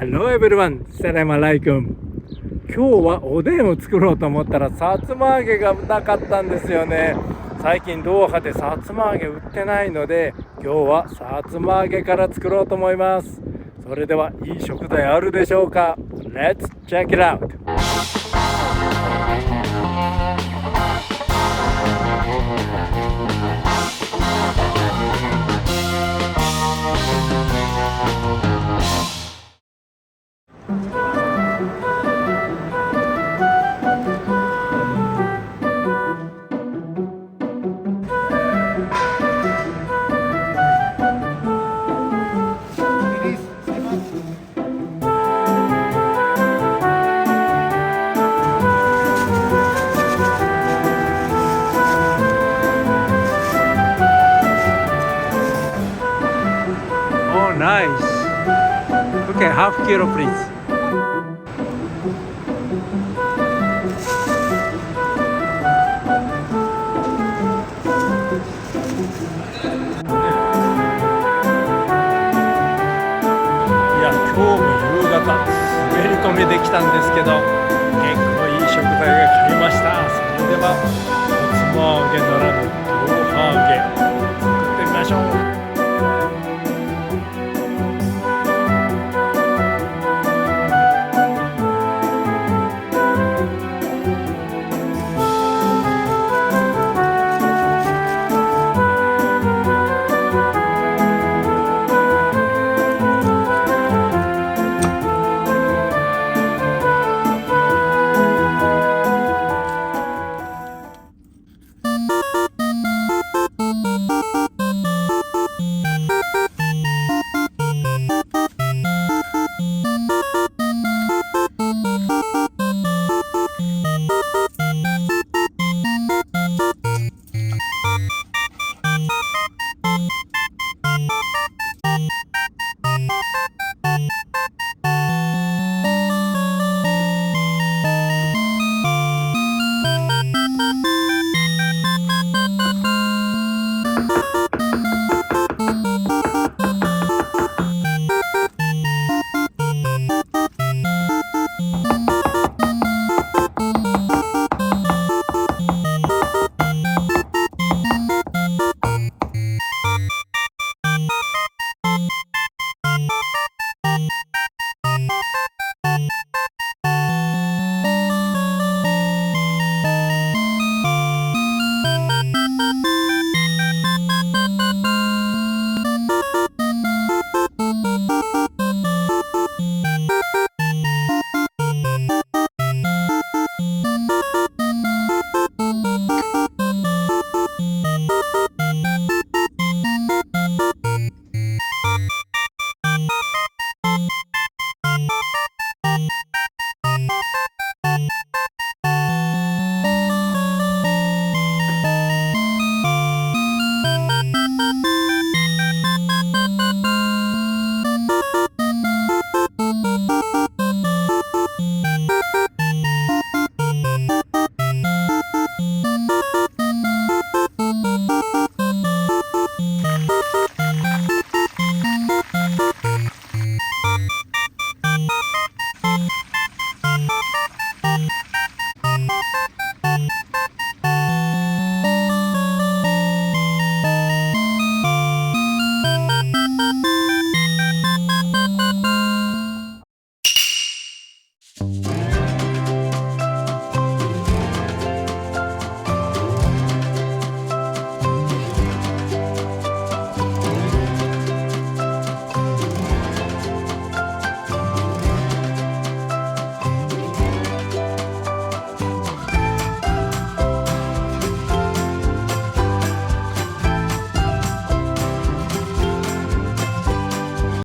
Hello everyone, Salam alaikum。今日はおでんを作ろうと思ったらさつま揚げがなかったんですよね。最近ドーハでさつま揚げ売ってないので、今日はさつま揚げから作ろうと思います。それではいい食材あるでしょうか？ Let's check it out! Oh, nice. Okay, half kilo, please. Yeah, 今日も夕方滑り込みできたんですけど、結構いい食材が買いました。それではさつま揚げならぬドーハ揚げ作ってみましょう。